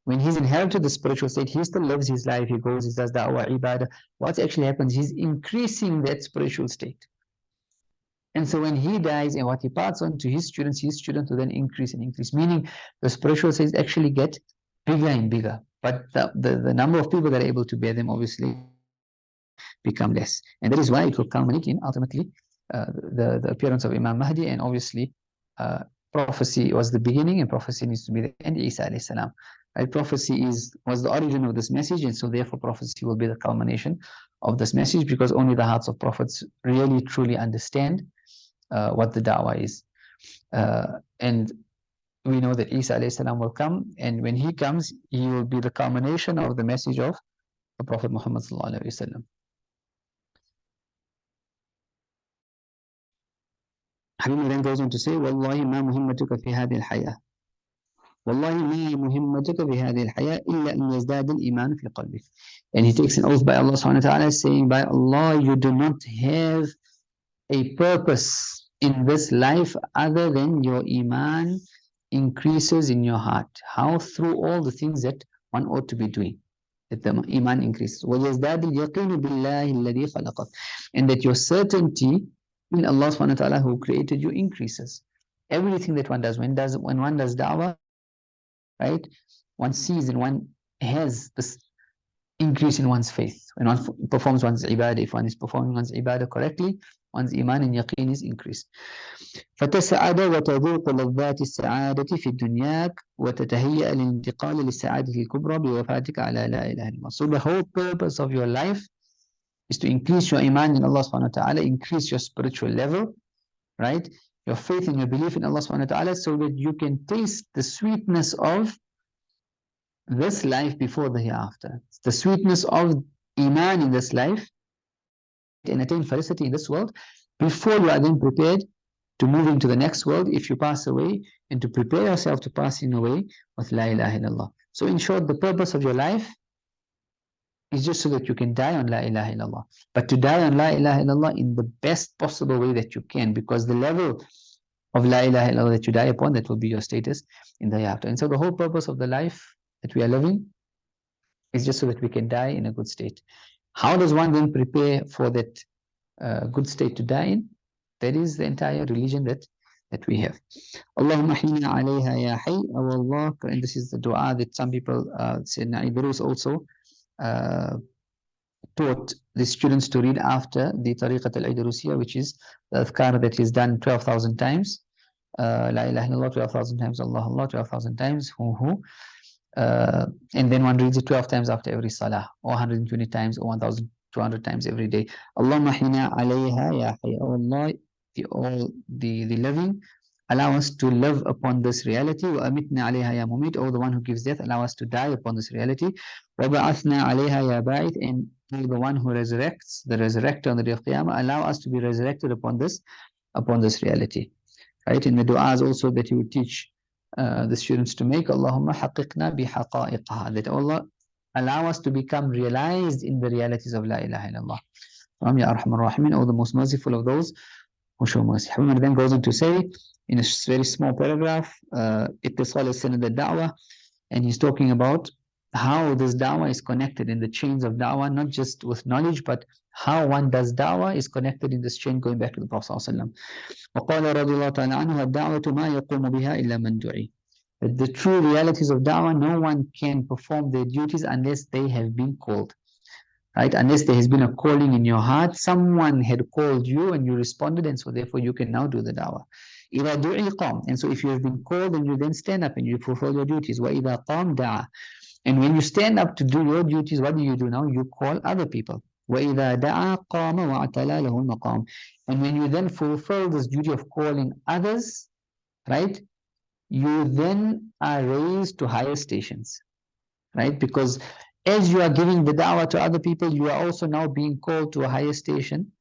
when he's inherited the spiritual state, he still lives his life, he goes, he does da'wah, ibadah. What actually happens, he's increasing that spiritual state. And so when he dies and what he passes on to his students will then increase and increase, meaning the spiritual states actually get bigger and bigger. But the number of people that are able to bear them obviously become less. And that is why it will culminate in ultimately the appearance of Imam Mahdi, and obviously prophecy was the beginning and prophecy needs to be the end. Isa alayhi salam. Right? Prophecy was the origin of this message, and so therefore prophecy will be the culmination of this message, because only the hearts of prophets really truly understand what the da'wah is. And we know that Isa alayhi salam will come, and when he comes, he will be the culmination of the message of the Prophet Muhammad sallallahu alaihi wasallam. Habib then goes on to say, "Wallahi ma muhimmatuka fi hadhihi al-hayah. Wallahi ma muhimmatuka fi hadhihi al-hayah illa an yazdad al-iman fi qalbik." And he takes an oath by Allah subhanahu wa ta'ala, saying, by Allah, you do not have a purpose in this life other than your iman increases in your heart. How? Through all the things that one ought to be doing, that the iman increases. وَيَزْدَادِ الْيَقِينُ بِاللَّهِ الَّذِي خَلَقَكَ. And that your certainty in Allah subhanahu wa ta'ala who created you increases. Everything that one does, when one does da'wah, right, one sees and one has this increase in one's faith. When one performs one's ibadah, if one is performing one's ibadah correctly, one's iman and yaqeen is increased. فتسعد وتذوق لذات السعادة في الدنيا وتتهيأ للانتقال للسعادة الكبرى بوفاتك على لا إله إلا الله. So the whole purpose of your life is to increase your iman in Allah subhanahu wa ta'ala, increase your spiritual level, right? Your faith and your belief in Allah subhanahu wa ta'ala, so that you can taste the sweetness of this life before the hereafter. The sweetness of iman in this life and attain felicity in this world before you are then prepared to move into the next world if you pass away, and to prepare yourself to passing away with La ilaha illallah. So in short, the purpose of your life is just so that you can die on La ilaha illallah. But to die on La ilaha illallah in the best possible way that you can, because the level of La ilaha illallah that you die upon, that will be your status in the hereafter. And so the whole purpose of the life that we are living is just so that we can die in a good state. How does one then prepare for that good state to die in? That is the entire religion that we have. Allahumma hina alayha ya hayy, O Allah. And this is the dua that some people said. Idrus also taught the students to read after the Tariqat al-Idrusiyya, which is the adhkar that is done 12,000 times. La ilaha illallah 12,000 times, Allah Allah 12,000 times, hu. And then one reads it 12 times after every salah, or 120 times, or 1,200 times every day. Allahumma hina alayha ya hayy, O Allah, the living, allow us to live upon this reality. Wa amitna alayha ya mumit, O the one who gives death, allow us to die upon this reality. Wa ba'athna alayha ya ba'ith, and O the one who resurrects, the resurrector on the day of Qiyamah, allow us to be resurrected upon this reality. Right? In the du'as also that you would teach the students to make, Allahumma haqiqna bi haqa'iqaha, that Allah allow us to become realized in the realities of La ilaha illallah. Ya Arhamar Rahimin, O the most merciful of those who show mercy. Umar then goes on to say in a very small paragraph, Ittisal al-Sanad al-Da'wah, and he's talking about how this da'wah is connected in the chains of da'wah, not just with knowledge, but how one does da'wah is connected in this chain going back to the Prophet ﷺ. وَقَالَ رَضِيَ اللَّهُ تَعَالَى عَنْهُ الدَّعْوَةُ مَا يَقُومُ بِهَا إِلَّا مَنْ دُعِي. That the true realities of da'wah, no one can perform their duties unless they have been called. Right? Unless there has been a calling in your heart, someone had called you and you responded, and so therefore you can now do the da'wah. إِذَا دُعِي قَامْ. And so if you have been called, then you then stand up and you fulfill your duties. وَإِذَا قَامْ دَعَى. And when you stand up to do your duties, what do you do now? You call other people. وَإِذَا دَعَى قَامَ وَاعْتَلَى لَهُ الْمَقَامِ. And when you then fulfill this duty of calling others, right, you then are raised to higher stations, right? Because as you are giving the da'wah to other people, you are also now being called to a higher station,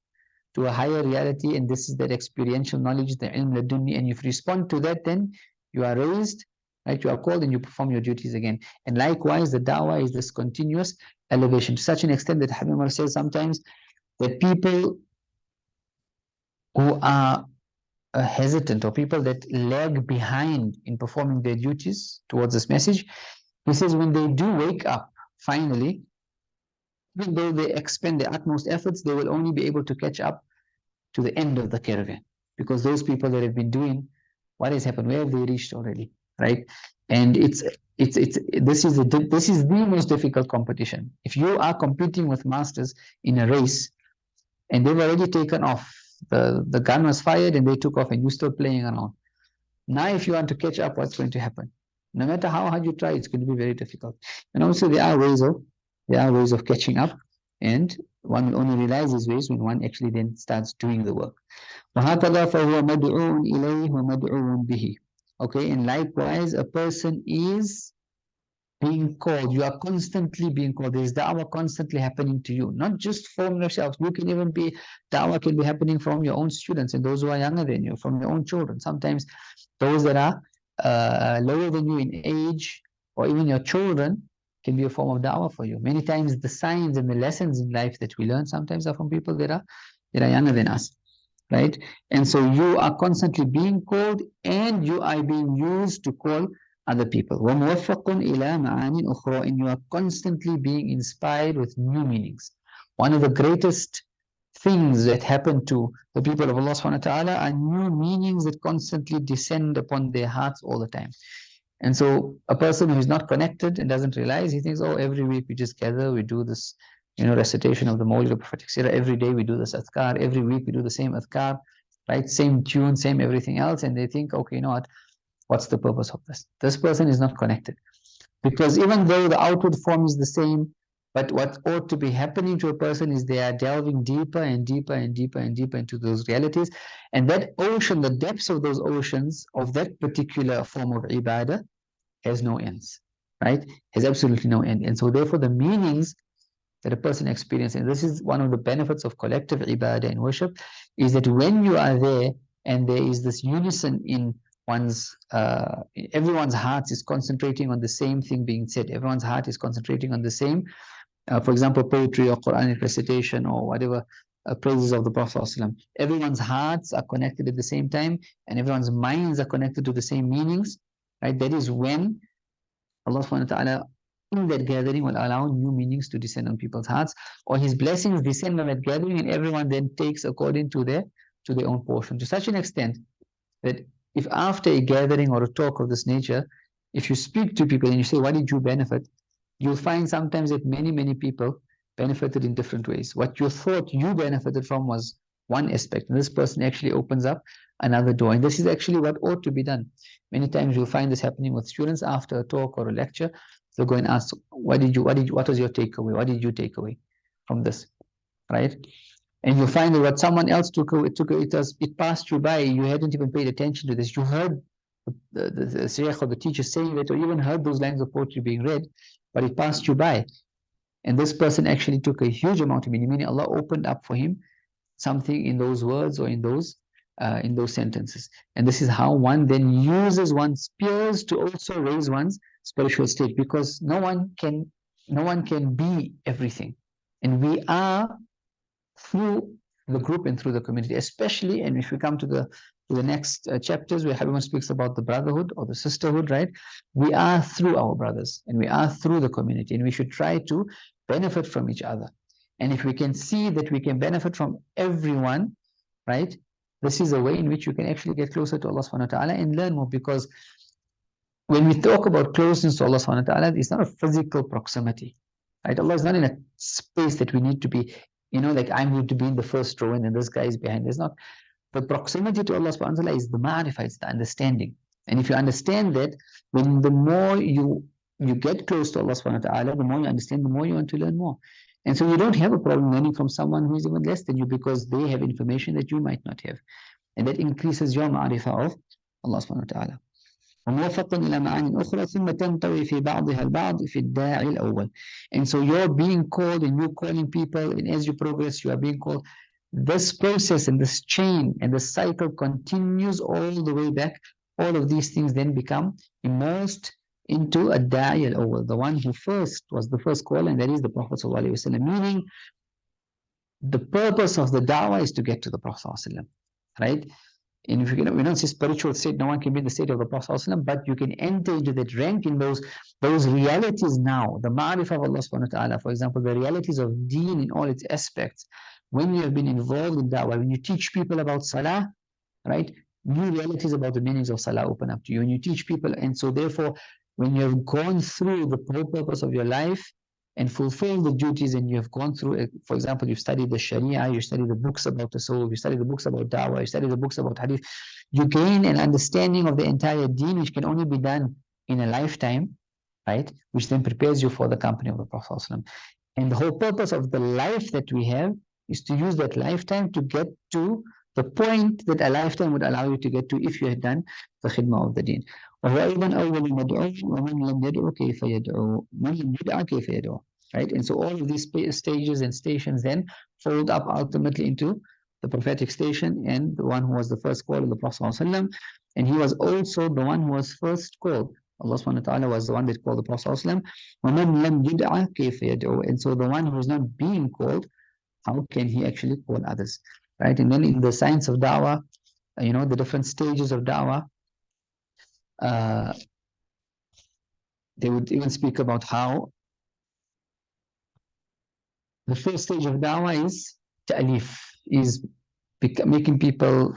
to a higher reality, and this is that experiential knowledge, the ilm ladunni, and if you respond to that, then you are raised, right? You are called and you perform your duties again. And likewise, the da'wah is this continuous elevation, to such an extent that Habib Umar says sometimes that people who are hesitant, or people that lag behind in performing their duties towards this message, he says when they do wake up, finally, even though they expend their utmost efforts, they will only be able to catch up to the end of the caravan, because those people that have been doing what has happened, where have they reached already, right? And this is the most difficult competition. If you are competing with masters in a race and they've already taken off, the gun was fired and they took off, and you're still playing around. Now if you want to catch up, what's going to happen? No matter how hard you try, it's going to be very difficult. And also there are ways of catching up, and one will only realize these ways when one actually then starts doing the work. وَهَكَذَا فَهُوَ مَدْعُونَ إِلَيْهِ وَمَدْعُونَ بِهِ. Okay, and likewise, a person is being called. You are constantly being called. There is da'wah constantly happening to you, not just from yourself. You can even be, da'wah can be happening from your own students and those who are younger than you, from your own children. Sometimes those that are lower than you in age, or even your children, can be a form of da'wah for you. Many times the signs and the lessons in life that we learn sometimes are from people that are younger than us, right? And so you are constantly being called, and you are being used to call other people. وَمُوَفَّقٌ إِلَى مَعَانٍ أُخْرَى. And you are constantly being inspired with new meanings. One of the greatest things that happen to the people of Allah subhanahu wa ta'ala are new meanings that constantly descend upon their hearts all the time. And so a person who is not connected and doesn't realize, he thinks, oh, every week we just gather, we do this, recitation of the Mawlid of Prophetic Sirah. Every day we do this adhkar. Every week we do the same adhkar, right? Same tune, same everything else. And they think, okay, you know what? What's the purpose of this? This person is not connected. Because even though the outward form is the same, but what ought to be happening to a person is they are delving deeper and deeper and deeper and deeper into those realities. And that ocean, the depths of those oceans, of that particular form of ibadah, has no ends, right? Has absolutely no end. And so therefore the meanings that a person experiences. And this is one of the benefits of collective ibadah and worship, is that when you are there and there is this unison in everyone's heart is concentrating on the same thing being said. Everyone's heart is concentrating on the same, for example, poetry or Quranic recitation or whatever, praises of the Prophet ﷺ. Everyone's hearts are connected at the same time, and everyone's minds are connected to the same meanings, right? That is when Allah subhanahu wa ta'ala in that gathering will allow new meanings to descend on people's hearts, or His blessings descend on that gathering, and everyone then takes according to their own portion, to such an extent that if after a gathering or a talk of this nature, if you speak to people and you say, what did you benefit? You'll find sometimes that many people benefited in different ways. What you thought you benefited from was one aspect, and this person actually opens up another door. And this is actually what ought to be done. Many times you'll find this happening with students after a talk or a lecture. They'll go and ask, what was your takeaway? What did you take away from this? Right? And you'll find that what someone else took away, it passed you by. You hadn't even paid attention to this. You heard the Shaykh or the teacher saying it, or even heard those lines of poetry being read, but it passed you by. And this person actually took a huge amount of meaning. Allah opened up for him something in those words or in those sentences. And this is how one then uses one's peers to also raise one's spiritual state, because no one can be everything. And we are through the group and through the community, especially, and if we come to the next chapters where Habib speaks about the brotherhood or the sisterhood, right? We are through our brothers and we are through the community, and we should try to benefit from each other. And if we can see that we can benefit from everyone, right? This is a way in which you can actually get closer to Allah subhanahu wa ta'ala and learn more, because when we talk about closeness to Allah subhanahu wa ta'ala, it's not a physical proximity, right? Allah is not in a space that we need to be, like I'm going to be in the first row and then this guy is behind. There's not. The proximity to Allah subhanahu wa ta'ala is the ma'rifah, it's the understanding. And if you understand that, when the more you get close to Allah subhanahu wa ta'ala, the more you understand, the more you want to learn more. And so you don't have a problem learning from someone who is even less than you, because they have information that you might not have. And that increases your ma'rifah of Allah subhanahu wa ta'ala. And so you're being called and you're calling people, and as you progress, you are being called. This process and this chain and the cycle continues all the way back. All of these things then become immersed into a da'i al-awwal, the one who was the first caller, and that is the Prophet ﷺ. Meaning, the purpose of the da'wah is to get to the Prophet ﷺ, right? And if we don't say spiritual state, no one can be in the state of the Prophet ﷺ, but you can enter into that rank in those realities now. The ma'rifah of Allah subhanahu wa ta'ala, for example, the realities of deen in all its aspects. When you have been involved in da'wah, when you teach people about salah, right, new realities about the meanings of salah open up to you. When you teach people, and so therefore, when you have gone through the whole purpose of your life and fulfilled the duties, and you have gone through, for example, you've studied the Sharia, you study the books about the soul, you study the books about da'wah, you study the books about hadith, you gain an understanding of the entire deen, which can only be done in a lifetime, right, which then prepares you for the company of the Prophet ﷺ. And the whole purpose of the life that we have is to use that lifetime to get to the point that a lifetime would allow you to get to if you had done the khidmah of the deen. Right? And so all of these stages and stations then fold up ultimately into the prophetic station, and the one who was the first call of the Prophet ﷺ, and he was also the one who was first called. Allah subhanahu wa ta'ala was the one that called the Prophet ﷺ. And so the one who is not being called, how can he actually call others, right? And then in the science of da'wah, the different stages of da'wah, they would even speak about how the first stage of da'wah is ta'lif, is making people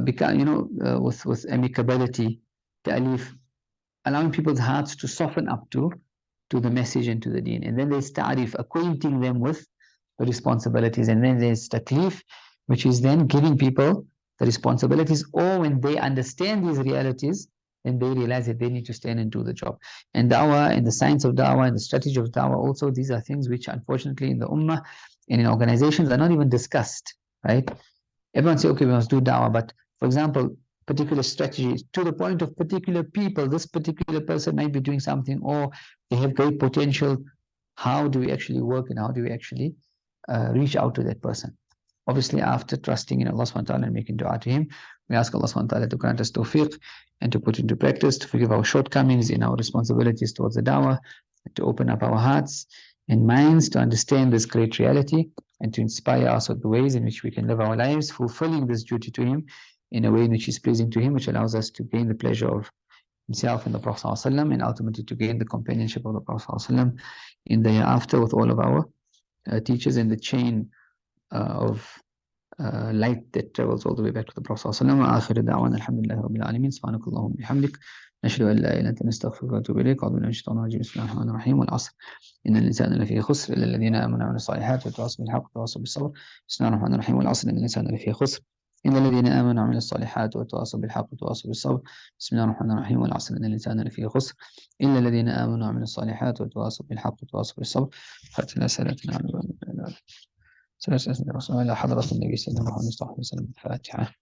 become, with amicability, ta'lif, allowing people's hearts to soften up to the message and to the deen. And then there's ta'rif, acquainting them with the responsibilities. And then there's taklif, which is then giving people the responsibilities, or when they understand these realities, then they realize that they need to stand and do the job. And da'wah, and the science of da'wah, and the strategy of da'wah also, these are things which unfortunately in the ummah and in organizations are not even discussed, right? Everyone say, okay, we must do da'wah, but for example, particular strategies to the point of particular people, this particular person might be doing something, or they have great potential, how do we actually work and how do we actually reach out to that person? Obviously, after trusting in Allah subhanahu wa ta'ala and making dua to Him, we ask Allah subhanahu wa ta'ala to grant us tawfiq and to put into practice, to forgive our shortcomings in our responsibilities towards the dawah, to open up our hearts and minds to understand this great reality and to inspire us with the ways in which we can live our lives, fulfilling this duty to Him in a way in which is pleasing to Him, which allows us to gain the pleasure of Himself and the Prophet ﷺ, and ultimately to gain the companionship of the Prophet ﷺ in the hereafter with all of our teachers in the chain of light that travels all the way back to the Prophet ﷺ. وآخر دعوانا الحمد لله رب العالمين سبحانك اللهم وبحمدك نشهد أن لا إله إلا أنت نستغفرك ونتوب إليك أعوذ بالله من الشيطان الرجيم بسم الله الرحمن الرحيم والعصر إن الإنسان لفي خسر إلا الذين آمنوا وعملوا الصالحات وتواصوا بالحق وتواصوا بالصبر بسم الله الرحمن الرحيم والعصر إن الإنسان لفي خسر إن الذين آمنوا وعملوا الصالحات وتواصوا بالحق وتواصوا بالصبر بسم الله الرحمن الرحيم والعصر إن الإنسان لفي خسر إلا الذين آمنوا وعملوا الصالحات وتواصوا بالحق وتواصوا بالصبر فاتنا سلاتنا على سلاسل الرسول إلى حضرة النبي صلى الله عليه وسلم الفاتحة.